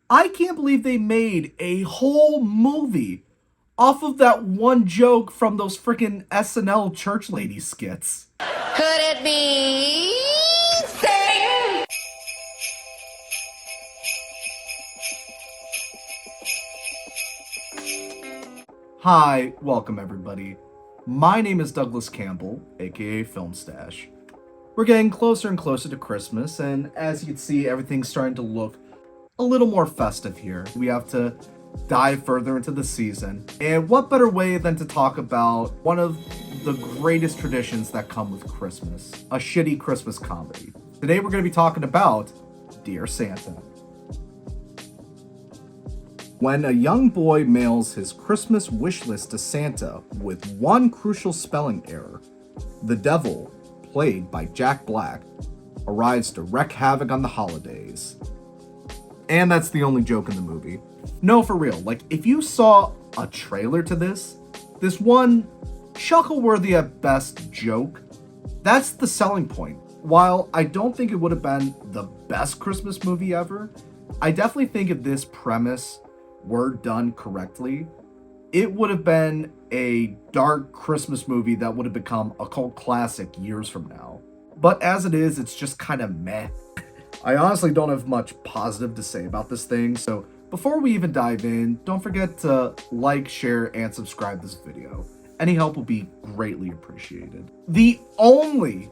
I can't believe they made a whole movie off of that one joke from those freaking SNL church lady skits. Could it be Satan? Hi, welcome everybody. My name is Douglas Campbell, aka Film Stash. We're getting closer and closer to Christmas, and as you can see, everything's starting to look a little more festive here. We have to dive further into the season, and what better way than to talk about one of the greatest traditions that come with Christmas, a shitty Christmas comedy. Today we're going to be talking about Dear Santa. When a young boy mails his Christmas wish list to Santa with one crucial spelling error, the devil, played by Jack Black, arrives to wreak havoc on the holidays. And that's the only joke in the movie. No, for real, like, if you saw a trailer to this one chuckle-worthy at best joke, that's the selling point. While I don't think it would have been the best Christmas movie ever, I definitely think if this premise were done correctly, it would have been a dark Christmas movie that would have become a cult classic years from now. But as it is, it's just kind of meh. I honestly don't have much positive to say about this thing, so before we even dive in, don't forget to like, share, and subscribe this video. Any help will be greatly appreciated. The only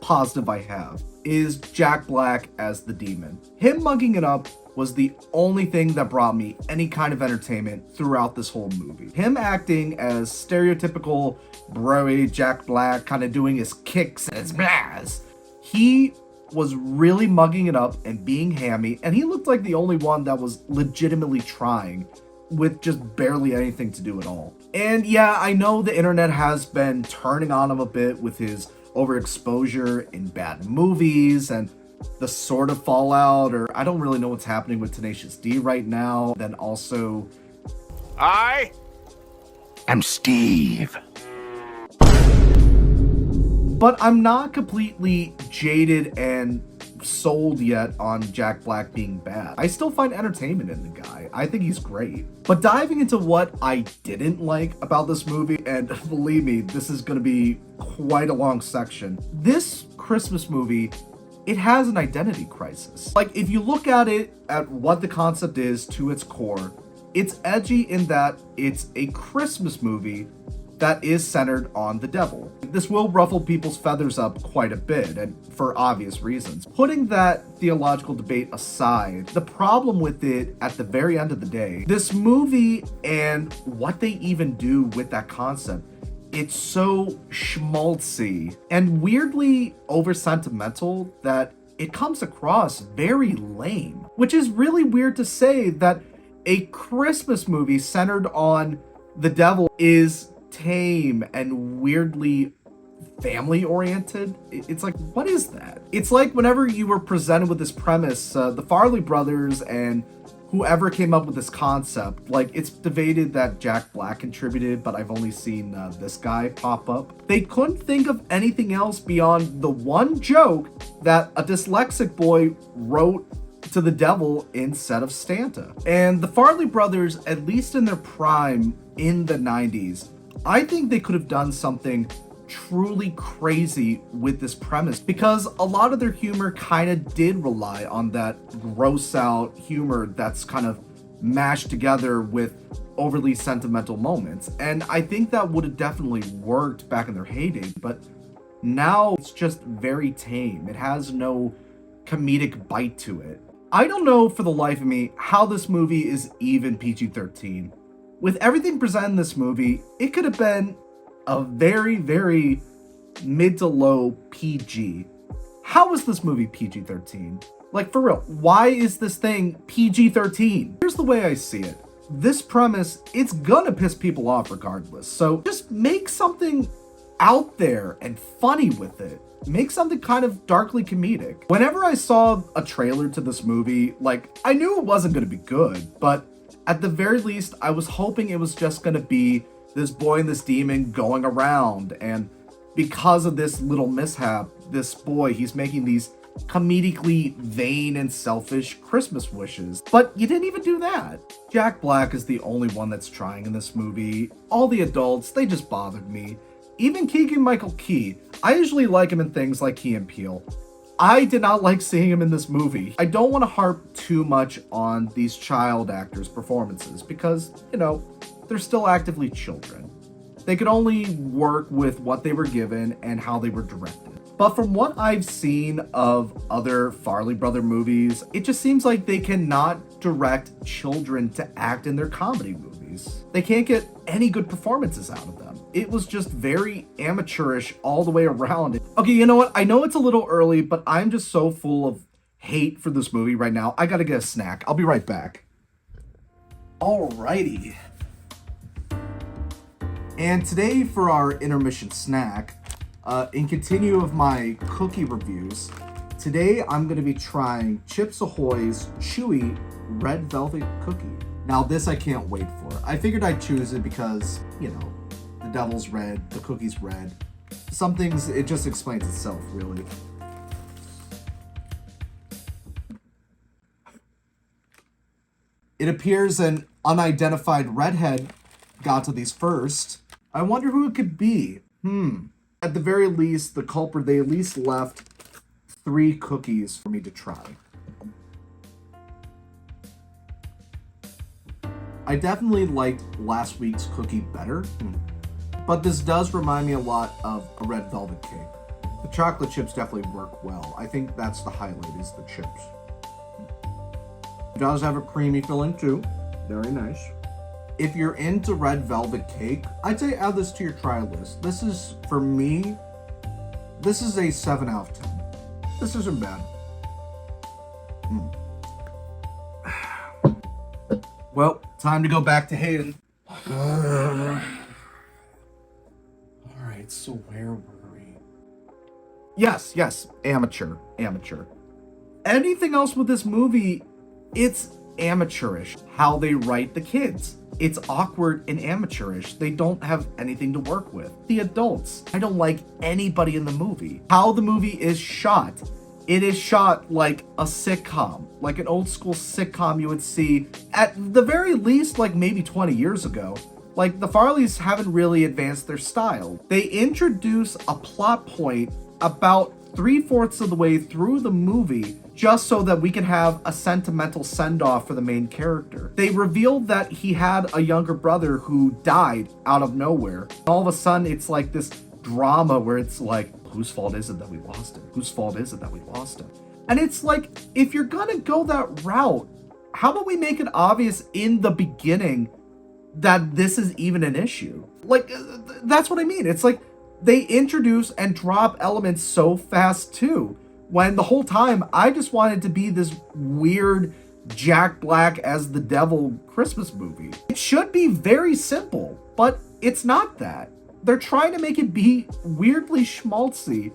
positive I have is Jack Black as the demon. Him mugging it up was the only thing that brought me any kind of entertainment throughout this whole movie. Him acting as stereotypical bro-y Jack Black, kind of doing his kicks and his blahs. He was really mugging it up and being hammy, and he looked like the only one that was legitimately trying with just barely anything to do at all. And yeah, I know the internet has been turning on him a bit with his overexposure in bad movies and the sort of fallout, or I don't really know what's happening with Tenacious D right now. Then also, I am Steve. But I'm not completely jaded and sold yet on Jack Black being bad. I still find entertainment in the guy. I think he's great. But diving into what I didn't like about this movie, and believe me, this is going to be quite a long section. This Christmas movie, it has an identity crisis. Like, if you look at it, at what the concept is to its core, it's edgy in that it's a Christmas movie that is centered on the devil. This will ruffle people's feathers up quite a bit, and for obvious reasons. Putting that theological debate aside, the problem with it at the very end of the day, this movie and what they even do with that concept, it's so schmaltzy and weirdly over-sentimental that it comes across very lame. Which is really weird to say that a Christmas movie centered on the devil is tame and weirdly family-oriented. It's like, what is that? It's like whenever you were presented with this premise, the Farley brothers and whoever came up with this concept, like, it's debated that Jack Black contributed, but I've only seen this guy pop up. They couldn't think of anything else beyond the one joke that a dyslexic boy wrote to the devil instead of Santa. And the Farley brothers, at least in their prime in the 90s, I think they could have done something truly crazy with this premise, because a lot of their humor kind of did rely on that gross out humor that's kind of mashed together with overly sentimental moments. And I think that would have definitely worked back in their heyday, but now it's just very tame. It has no comedic bite to it. I don't know for the life of me how this movie is even PG-13. With everything presented in this movie, it could have been a very, very mid to low PG. How is this movie PG-13? Like, for real, why is this thing PG-13? Here's the way I see it. This premise, it's gonna piss people off regardless. So just make something out there and funny with it. Make something kind of darkly comedic. Whenever I saw a trailer to this movie, like, I knew it wasn't gonna be good, but at the very least, I was hoping it was just gonna be this boy and this demon going around, and because of this little mishap, this boy, he's making these comedically vain and selfish Christmas wishes. But you didn't even do that. Jack Black is the only one that's trying in this movie. All the adults, they just bothered me. Even Keegan-Michael Key. I usually like him in things like Key and Peele. I did not like seeing him in this movie. I don't want to harp too much on these child actors' performances because, you know, they're still actively children. They could only work with what they were given and how they were directed. But from what I've seen of other Farrelly Brother movies, it just seems like they cannot direct children to act in their comedy movies. They can't get any good performances out of them. It was just very amateurish all the way around. Okay, you know what? I know it's a little early, but I'm just so full of hate for this movie right now. I gotta get a snack. I'll be right back. Alrighty. And today for our intermission snack, in continue of my cookie reviews, today I'm going to be trying Chips Ahoy's Chewy Red Velvet Cookie. Now this I can't wait for. I figured I'd choose it because, you know, the devil's red, the cookie's red. Some things, it just explains itself, really. It appears an unidentified redhead got to these first. I wonder who it could be. At the very least, the culprit, they at least left 3 cookies for me to try. I definitely liked last week's cookie better, but this does remind me a lot of a red velvet cake. The chocolate chips definitely work well. I think that's the highlight, is the chips. It does have a creamy filling too. Very nice. If you're into red velvet cake, I'd say add this to your try list. This is, for me, this is a 7 out of 10. This isn't bad. Well, time to go back to Hayden. Alright, so where were we? Yes, amateur. Anything else with this movie, it's amateurish. How they write the kids. It's awkward and amateurish. They don't have anything to work with. The adults, I don't like anybody in the movie. How the movie is shot. It is shot like a sitcom, like an old school sitcom you would see at the very least like maybe 20 years ago. Like the Farrellys haven't really advanced their style. They introduce a plot point about 3/4 of the way through the movie just so that we can have a sentimental send-off for the main character. They revealed that he had a younger brother who died out of nowhere. All of a sudden, it's like this drama where it's like, whose fault is it that we lost him? Whose fault is it that we lost him? And it's like, if you're gonna go that route, how about we make it obvious in the beginning that this is even an issue? Like, that's what I mean. It's like, they introduce and drop elements so fast too, when the whole time I just wanted to be this weird Jack Black as the devil Christmas movie. It should be very simple, but it's not that. They're trying to make it be weirdly schmaltzy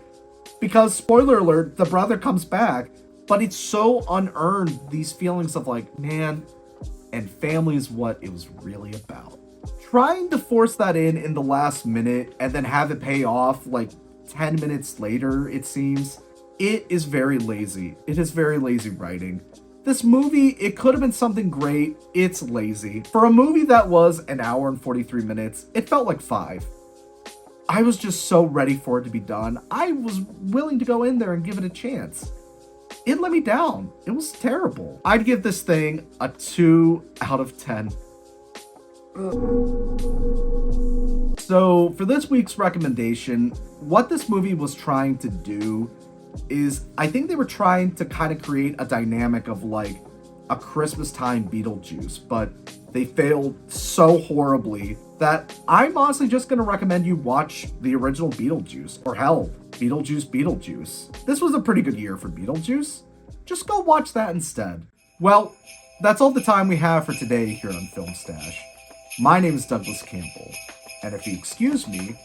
because, spoiler alert, the brother comes back, but it's so unearned, these feelings of like, man, and family is what it was really about. Trying to force that in the last minute and then have it pay off like 10 minutes later, it seems, it is very lazy. It is very lazy writing. This movie, it could have been something great. It's lazy. For a movie that was an hour and 43 minutes, it felt like 5. I was just so ready for it to be done. I was willing to go in there and give it a chance. It let me down. It was terrible. I'd give this thing a 2 out of 10. So for this week's recommendation, what this movie was trying to do is, I think they were trying to kind of create a dynamic of like a Christmas time Beetlejuice, but they failed so horribly that I'm honestly just going to recommend you watch the original Beetlejuice, or hell, Beetlejuice Beetlejuice. This was a pretty good year for Beetlejuice. Just go watch that instead. Well, that's all the time we have for today here on Film Stash. My name is Douglas Campbell, and if you excuse me,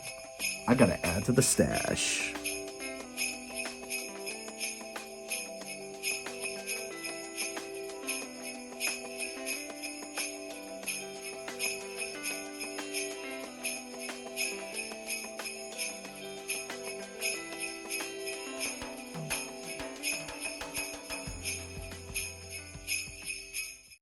I gotta add to the stash.